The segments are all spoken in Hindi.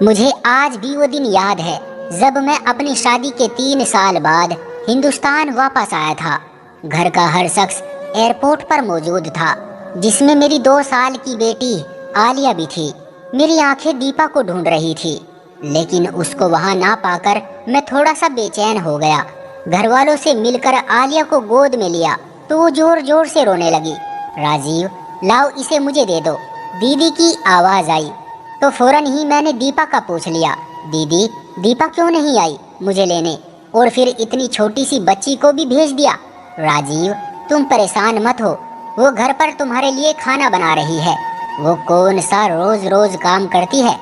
मुझे आज भी वो दिन याद है जब मैं अपनी शादी के 3 साल बाद हिंदुस्तान वापस आया था। घर का हर शख्स एयरपोर्ट पर मौजूद था, जिसमें मेरी 2 साल की बेटी आलिया भी थी। मेरी आंखें दीपा को ढूंढ रही थी, लेकिन उसको वहां ना पाकर मैं थोड़ा सा बेचैन हो गया। घर वालों से मिलकर आलिया को गोद में लिया तो वो जोर जोर से रोने लगी। राजीव, लाओ इसे मुझे दे दो, दीदी की आवाज़ आई। तो फौरन ही मैंने दीपा का पूछ लिया, दीदी, दीपा क्यों नहीं आई मुझे लेने, और फिर इतनी छोटी सी बच्ची को भी भेज दिया। राजीव, तुम परेशान मत हो, वो घर पर तुम्हारे लिए खाना बना रही है। वो कौन सा रोज रोज काम करती है,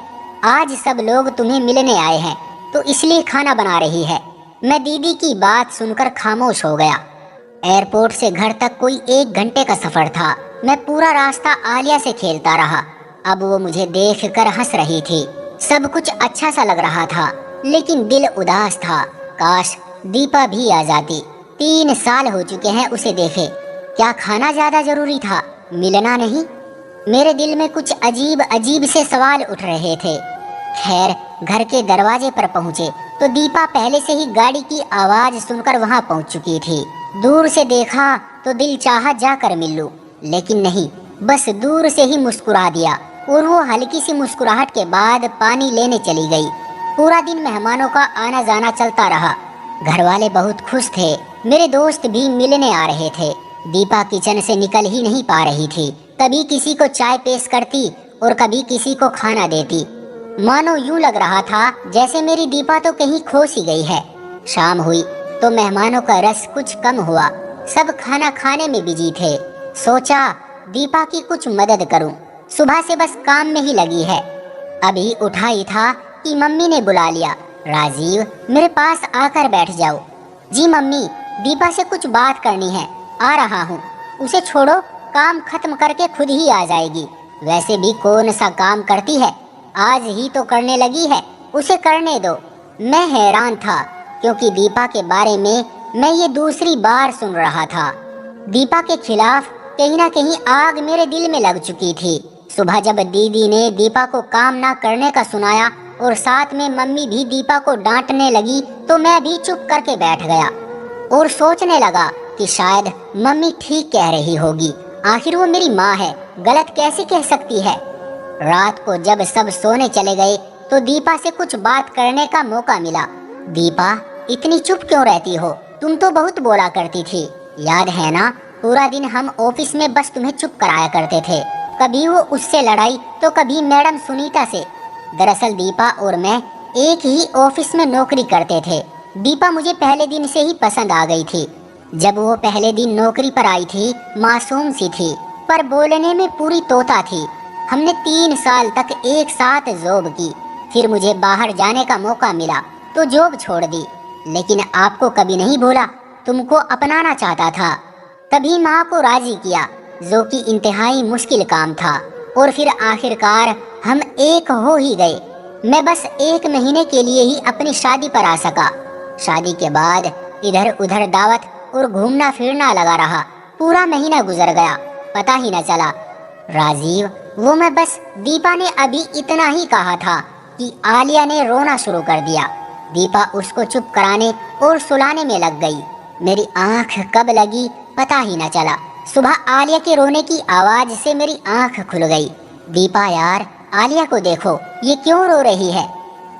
आज सब लोग तुम्हें मिलने आए हैं तो इसलिए खाना बना रही है। मैं दीदी की बात सुनकर खामोश हो गया। एयरपोर्ट से घर तक कोई 1 घंटे का सफर था। मैं पूरा रास्ता आलिया से खेलता रहा। अब वो मुझे देखकर हंस रही थी। सब कुछ अच्छा सा लग रहा था, लेकिन दिल उदास था। काश दीपा भी आ जाती। 3 साल हो चुके हैं उसे देखे। क्या खाना ज्यादा जरूरी था, मिलना नहीं? मेरे दिल में कुछ अजीब अजीब से सवाल उठ रहे थे। खैर, घर के दरवाजे पर पहुंचे तो दीपा पहले से ही गाड़ी की आवाज सुनकर वहां पहुंच चुकी थी। दूर से देखा तो दिल चाहा जाकर मिल लूं, लेकिन नहीं, बस दूर से ही मुस्कुरा दिया और वो हल्की सी मुस्कुराहट के बाद पानी लेने चली गई। पूरा दिन मेहमानों का आना जाना चलता रहा। घर वाले बहुत खुश थे। मेरे दोस्त भी मिलने आ रहे थे। दीपा किचन से निकल ही नहीं पा रही थी। कभी किसी को चाय पेश करती और कभी किसी को खाना देती। मानो यूं लग रहा था जैसे मेरी दीपा तो कहीं खो सी गई है। शाम हुई तो मेहमानों का रस कुछ कम हुआ। सब खाना खाने में बिजी थे। सोचा दीपा की कुछ मदद करूं। सुबह से बस काम में ही लगी है। अभी उठा ही था कि मम्मी ने बुला लिया, राजीव, मेरे पास आकर बैठ जाओ। जी मम्मी, दीपा से कुछ बात करनी है, आ रहा हूँ। उसे छोड़ो, काम खत्म करके खुद ही आ जाएगी। वैसे भी कौन सा काम करती है, आज ही तो करने लगी है, उसे करने दो। मैं हैरान था क्योंकि दीपा के बारे में मैं ये दूसरी बार सुन रहा था। दीपा के खिलाफ कहीं ना कहीं आग मेरे दिल में लग चुकी थी। सुबह जब दीदी ने दीपा को काम ना करने का सुनाया और साथ में मम्मी भी दीपा को डांटने लगी तो मैं भी चुप करके बैठ गया और सोचने लगा कि शायद मम्मी ठीक कह रही होगी। आखिर वो मेरी माँ है, गलत कैसे कह सकती है। रात को जब सब सोने चले गए तो दीपा से कुछ बात करने का मौका मिला। दीपा, इतनी चुप क्यों रहती हो? तुम तो बहुत बोला करती थी, याद है ना? पूरा दिन हम ऑफिस में बस तुम्हें चुप कराया करते थे। कभी वो उससे लड़ाई तो कभी मैडम सुनीता से। दरअसल दीपा और मैं एक ही ऑफिस में नौकरी करते थे। दीपा मुझे पहले दिन से ही पसंद आ गई थी। जब वो पहले दिन नौकरी पर आई थी, मासूम सी थी, पर बोलने में पूरी तोता थी। हमने 3 साल तक एक साथ जॉब की। फिर मुझे बाहर जाने का मौका मिला तो जॉब छोड़ दी, लेकिन आपको कभी नहीं बोला, तुमको अपनाना चाहता था। तभी माँ को राजी किया, जो कि इंतहाई मुश्किल काम था, और फिर आखिरकार हम एक हो ही गए। मैं बस 1 महीने के लिए ही अपनी शादी पर आ सका। शादी के बाद इधर उधर दावत और घूमना फिरना लगा रहा। पूरा महीना गुजर गया, पता ही न चला। राजीव, वो मैं बस दीपा ने अभी इतना ही कहा था कि आलिया ने रोना शुरू कर दिया। दीपा उसको चुप कराने और सुलाने में लग गई। मेरी आंख कब लगी पता ही न चला। सुबह आलिया के रोने की आवाज से मेरी आंख खुल गई। दीपा यार, आलिया को देखो, ये क्यों रो रही है?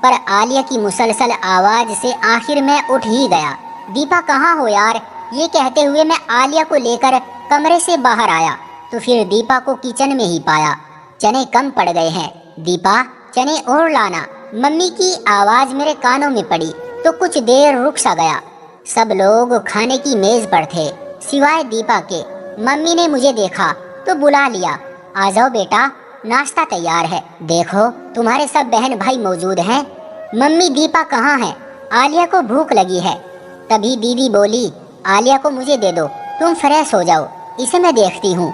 पर आलिया की मुसलसल आवाज से आखिर मैं उठ ही गया। दीपा कहाँ हो यार? ये कहते हुए मैं आलिया को लेकर कमरे से बाहर आया तो फिर दीपा को किचन में ही पाया। चने कम पड़ गए हैं, दीपा चने और लाना। मम्मी की आवाज मेरे कानों में पड़ी तो कुछ देर रुक सा गया। सब लोग खाने की मेज पर थे सिवाय दीपा के। मम्मी ने मुझे देखा तो बुला लिया, आ जाओ बेटा, नाश्ता तैयार है। देखो तुम्हारे सब बहन भाई मौजूद हैं। मम्मी, दीपा कहाँ है? आलिया को भूख लगी है। तभी दीदी बोली, आलिया को मुझे दे दो, तुम फ्रेश हो जाओ, इसे मैं देखती हूँ।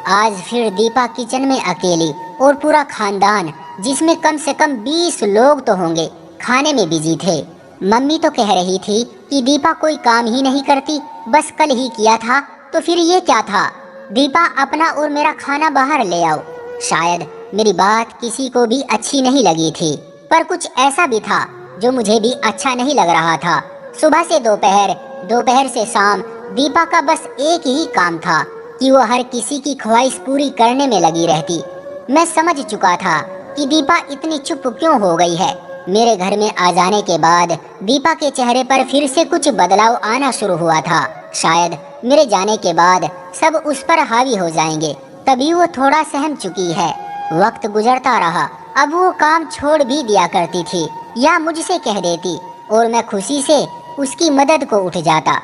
आज फिर दीपा किचन में अकेली और पूरा खानदान, जिसमें कम से कम 20 लोग तो होंगे, खाने में बिजी थे। मम्मी तो कह रही थी कि दीपा कोई काम ही नहीं करती, बस कल ही किया था, तो फिर ये क्या था? दीपा, अपना और मेरा खाना बाहर ले आओ। शायद मेरी बात किसी को भी अच्छी नहीं लगी थी, पर कुछ ऐसा भी था जो मुझे भी अच्छा नहीं लग रहा था। सुबह से दोपहर, दोपहर से शाम दीपा का बस एक ही काम था कि वो हर किसी की ख्वाहिश पूरी करने में लगी रहती। मैं समझ चुका था कि दीपा इतनी चुप क्यों हो गई है। मेरे घर में आ जाने के बाद दीपा के चेहरे पर फिर से कुछ बदलाव आना शुरू हुआ था। शायद मेरे जाने के बाद सब उस पर हावी हो जाएंगे, तभी वो थोड़ा सहम चुकी है। वक्त गुजरता रहा, अब वो काम छोड़ भी दिया करती थी या मुझसे कह देती और मैं खुशी से उसकी मदद को उठ जाता।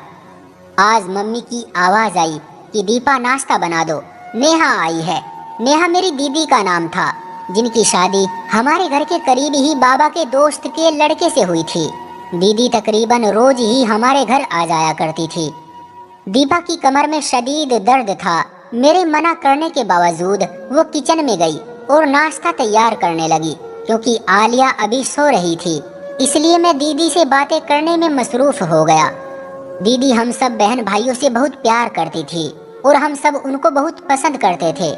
आज मम्मी की आवाज आई कि दीपा नाश्ता बना दो। नेहा आई है। नेहा मेरी दीदी का नाम था, जिनकी शादी हमारे घर के करीब ही बाबा के दोस्त के लड़के से हुई थी। दीदी तकरीबन रोज ही हमारे घर आ जाया करती थी। दीपा की कमर में शदीद दर्द था। मेरे मना करने के बावजूद वो किचन में गई और नाश्ता तैयार करने लगी। क्योंकि आलिया अभी सो रही थी, इसलिए मैं दीदी से बातें करने में मसरूफ हो गया। दीदी हम सब बहन भाइयों से बहुत प्यार करती थी और हम सब उनको बहुत पसंद करते थे।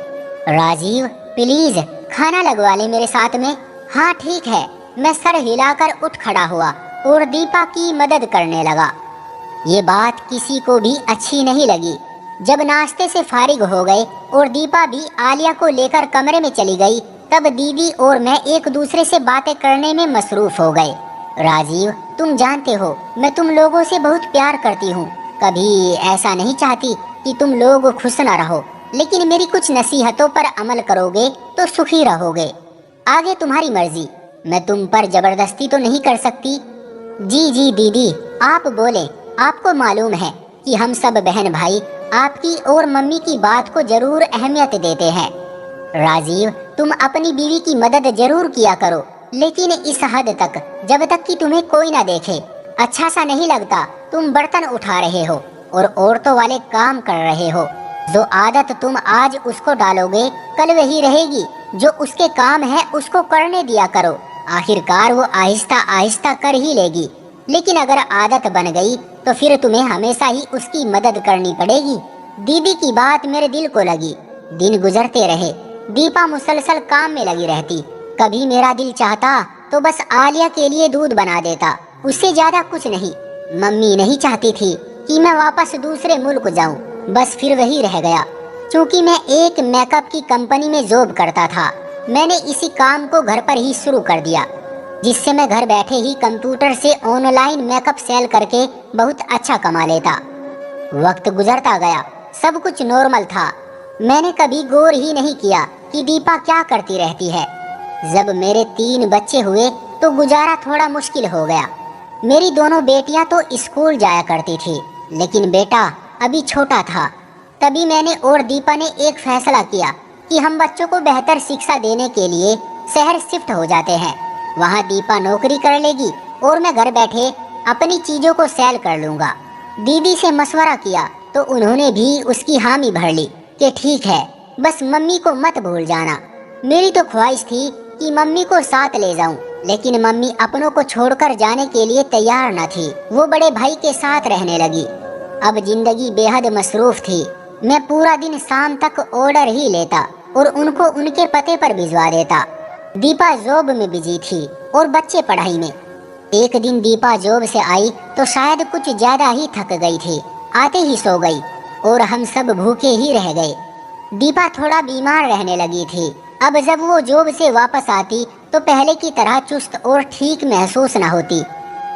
राजीव, प्लीज खाना लगवा ले मेरे साथ में। हाँ ठीक है। मैं सर हिलाकर उठ खड़ा हुआ और दीपा की मदद करने लगा। ये बात किसी को भी अच्छी नहीं लगी। जब नाश्ते से फारिग हो गए और दीपा भी आलिया को लेकर कमरे में चली गई, तब दीदी और मैं एक दूसरे से बातें करने में मसरूफ हो गए। राजीव, तुम जानते हो मैं तुम लोगों से बहुत प्यार करती हूँ। कभी ऐसा नहीं चाहती कि तुम लोग खुश न रहो, लेकिन मेरी कुछ नसीहतों पर अमल करोगे तो सुखी रहोगे। आगे तुम्हारी मर्जी, मैं तुम पर जबरदस्ती तो नहीं कर सकती। जी जी दीदी, आप बोले। आपको मालूम है कि हम सब बहन भाई आपकी और मम्मी की बात को जरूर अहमियत देते हैं। राजीव, तुम अपनी बीवी की मदद जरूर किया करो, लेकिन इस हद तक जब तक कि तुम्हें कोई ना देखे। अच्छा सा नहीं लगता तुम बर्तन उठा रहे हो और औरतों वाले काम कर रहे हो। जो आदत तुम आज उसको डालोगे कल वही रहेगी। जो उसके काम है उसको करने दिया करो, आखिरकार वो आहिस्ता आहिस्ता कर ही लेगी। लेकिन अगर आदत बन गई तो फिर तुम्हें हमेशा ही उसकी मदद करनी पड़ेगी। दीदी की बात मेरे दिल को लगी। दिन गुजरते रहे, दीपा मुसलसल काम में लगी रहती। कभी मेरा दिल चाहता तो बस आलिया के लिए दूध बना देता, उससे ज्यादा कुछ नहीं। मम्मी नहीं चाहती थी कि मैं वापस दूसरे मुल्क जाऊं, बस फिर वही रह गया। क्योंकि मैं एक मेकअप की कंपनी में जॉब करता था, मैंने इसी काम को घर पर ही शुरू कर दिया, जिससे मैं घर बैठे ही कंप्यूटर से ऑनलाइन मेकअप सेल करके बहुत अच्छा कमा लेता। वक्त गुजरता गया, सब कुछ नॉर्मल था। मैंने कभी गौर ही नहीं किया कि दीपा क्या करती रहती है। जब मेरे 3 बच्चे हुए तो गुजारा थोड़ा मुश्किल हो गया। मेरी दोनों बेटियां तो स्कूल जाया करती थी, लेकिन बेटा अभी छोटा था। तभी मैंने और दीपा ने एक फैसला किया कि हम बच्चों को बेहतर शिक्षा देने के लिए शहर शिफ्ट हो जाते हैं। वहाँ दीपा नौकरी कर लेगी और मैं घर बैठे अपनी चीजों को सेल कर लूँगा। दीदी से मशवरा किया तो उन्होंने भी उसकी हामी भर ली कि ठीक है, बस मम्मी को मत भूल जाना। मेरी तो ख्वाहिश थी कि मम्मी को साथ ले जाऊं, लेकिन मम्मी अपनों को छोड़कर जाने के लिए तैयार न थी। वो बड़े भाई के साथ रहने लगी। अब जिंदगी बेहद मसरूफ थी। मैं पूरा दिन शाम तक ऑर्डर ही लेता और उनको उनके पते पर भिजवा देता। दीपा जॉब में बिजी थी और बच्चे पढ़ाई में। एक दिन दीपा जॉब से आई तो शायद कुछ ज्यादा ही थक गई थी, आते ही सो गई और हम सब भूखे ही रह गए। दीपा थोड़ा बीमार रहने लगी थी। अब जब वो जॉब से वापस आती तो पहले की तरह चुस्त और ठीक महसूस न होती।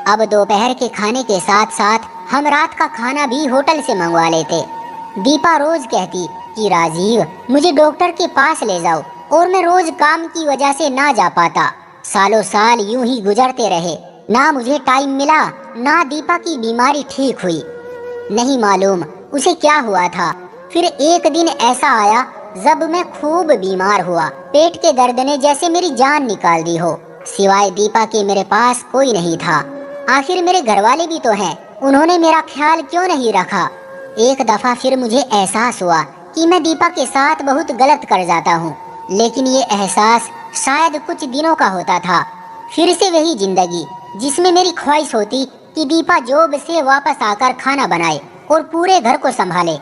अब दोपहर के खाने के साथ साथ हम रात का खाना भी होटल से मंगवा लेते। दीपा रोज कहती कि राजीव, मुझे डॉक्टर के पास ले जाओ, और मैं रोज काम की वजह से ना जा पाता। सालों साल यूं ही गुजरते रहे, ना मुझे टाइम मिला, ना दीपा की बीमारी ठीक हुई। नहीं मालूम उसे क्या हुआ था। फिर एक दिन ऐसा आया जब मैं खूब बीमार हुआ। पेट के दर्द ने जैसे मेरी जान निकाल दी हो। सिवाय दीपा के मेरे पास कोई नहीं था। आखिर मेरे घरवाले भी तो हैं, उन्होंने मेरा ख्याल क्यों नहीं रखा। एक दफा फिर मुझे एहसास हुआ कि मैं दीपा के साथ बहुत गलत कर जाता हूँ, लेकिन ये एहसास शायद कुछ दिनों का होता था। फिर से वही जिंदगी जिसमें मेरी ख्वाहिश होती कि दीपा जॉब से वापस आकर खाना बनाए और पूरे घर को संभाले,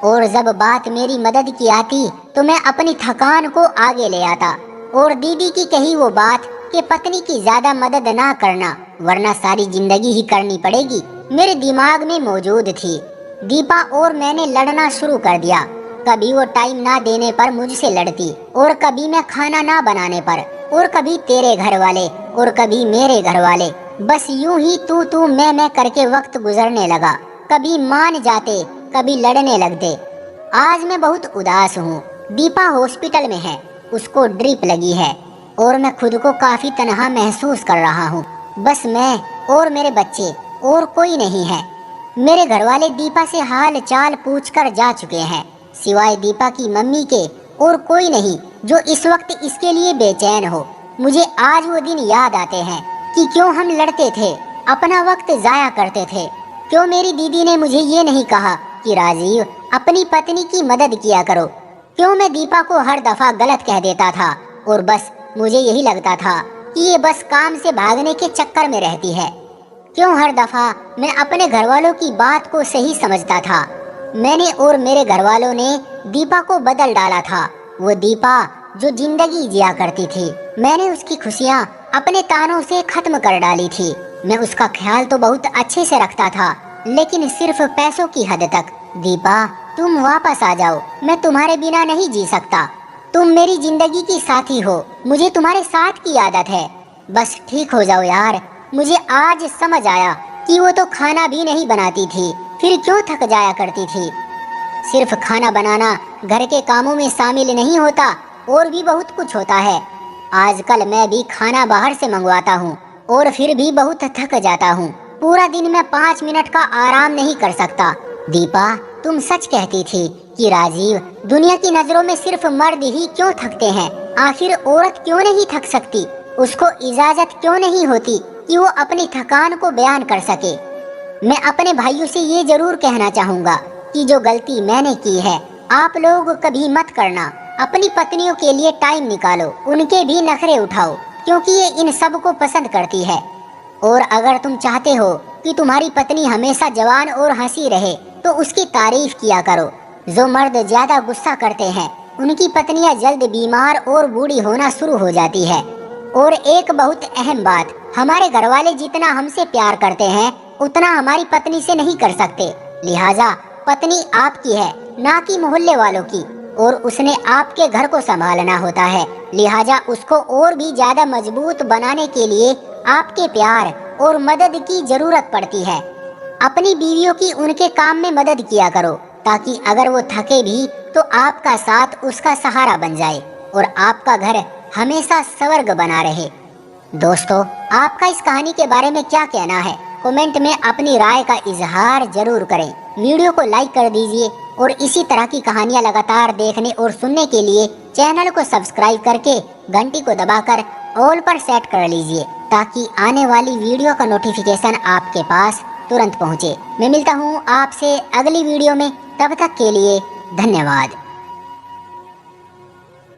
और जब बात मेरी मदद की आती तो मैं अपनी थकान को आगे ले आता। और दीदी की कही वो बात कि पत्नी की ज्यादा मदद ना करना वरना सारी जिंदगी ही करनी पड़ेगी मेरे दिमाग में मौजूद थी। दीपा और मैंने लड़ना शुरू कर दिया। कभी वो टाइम ना देने पर मुझसे लड़ती और कभी मैं खाना ना बनाने पर, और कभी तेरे घर वाले और कभी मेरे घर वाले। बस यूं ही तू मैं करके वक्त गुजरने लगा। कभी मान जाते, कभी लड़ने लगते। आज मैं बहुत उदास हूँ। दीपा हॉस्पिटल में है, उसको ड्रिप लगी है और मैं खुद को काफी तन्हा महसूस कर रहा हूँ। बस मैं और मेरे बच्चे, और कोई नहीं है। मेरे घर वाले दीपा से हाल चाल पूछकर जा चुके हैं। सिवाय दीपा की मम्मी के और कोई नहीं जो इस वक्त इसके लिए बेचैन हो। मुझे आज वो दिन याद आते हैं कि क्यों हम लड़ते थे, अपना वक्त जाया करते थे। क्यों मेरी दीदी ने मुझे ये नहीं कहा कि राजीव अपनी पत्नी की मदद किया करो। क्यों मैं दीपा को हर दफा गलत कह देता था और बस मुझे यही लगता था कि ये बस काम से भागने के चक्कर में रहती है। क्यों हर दफा मैं अपने घर वालों की बात को सही समझता था। मैंने और मेरे घर वालों ने दीपा को बदल डाला था। वो दीपा जो जिंदगी जिया करती थी, मैंने उसकी खुशियाँ अपने तानों से खत्म कर डाली थी। मैं उसका ख्याल तो बहुत अच्छे से रखता था, लेकिन सिर्फ पैसों की हद तक। दीपा, तुम वापस आ जाओ, मैं तुम्हारे बिना नहीं जी सकता। तुम मेरी जिंदगी की साथी हो, मुझे तुम्हारे साथ की आदत है। बस ठीक हो जाओ यार। मुझे आज समझ आया कि वो तो खाना भी नहीं बनाती थी, फिर क्यों थक जाया करती थी। सिर्फ खाना बनाना घर के कामों में शामिल नहीं होता, और भी बहुत कुछ होता है। आजकल मैं भी खाना बाहर से मंगवाता हूँ और फिर भी बहुत थक जाता हूँ। पूरा दिन मैं 5 मिनट का आराम नहीं कर सकता। दीपा, तुम सच कहती थी कि राजीव दुनिया की नजरों में सिर्फ मर्द ही क्यों थकते हैं। आखिर औरत क्यों नहीं थक सकती? उसको इजाजत क्यों नहीं होती कि वो अपनी थकान को बयान कर सके? मैं अपने भाइयों से ये जरूर कहना चाहूँगा कि जो गलती मैंने की है, आप लोग कभी मत करना। अपनी पत्नियों के लिए टाइम निकालो, उनके भी नखरे उठाओ, क्योंकि ये इन सब को पसंद करती है। और अगर तुम चाहते हो कि तुम्हारी पत्नी हमेशा जवान और हंसी रहे, तो उसकी तारीफ किया करो। जो मर्द ज्यादा गुस्सा करते हैं, उनकी पत्नियां जल्द बीमार और बूढ़ी होना शुरू हो जाती है। और एक बहुत अहम बात, हमारे घर वाले जितना हमसे प्यार करते हैं, उतना हमारी पत्नी से नहीं कर सकते। लिहाजा पत्नी आपकी है, ना कि मोहल्ले वालों की, और उसने आपके घर को संभालना होता है। लिहाजा उसको और भी ज्यादा मजबूत बनाने के लिए आपके प्यार और मदद की जरूरत पड़ती है। अपनी बीवियों की उनके काम में मदद किया करो, ताकि अगर वो थके भी तो आपका साथ उसका सहारा बन जाए और आपका घर हमेशा स्वर्ग बना रहे। दोस्तों, आपका इस कहानी के बारे में क्या कहना है? कमेंट में अपनी राय का इजहार जरूर करें। वीडियो को लाइक कर दीजिए और इसी तरह की कहानियां लगातार देखने और सुनने के लिए चैनल को सब्सक्राइब करके घंटी को दबाकर ऑल पर सेट कर लीजिए, ताकि आने वाली वीडियो का नोटिफिकेशन आपके पास तुरंत पहुंचे। मैं मिलता हूं आपसे अगली वीडियो में, तब तक के लिए धन्यवाद।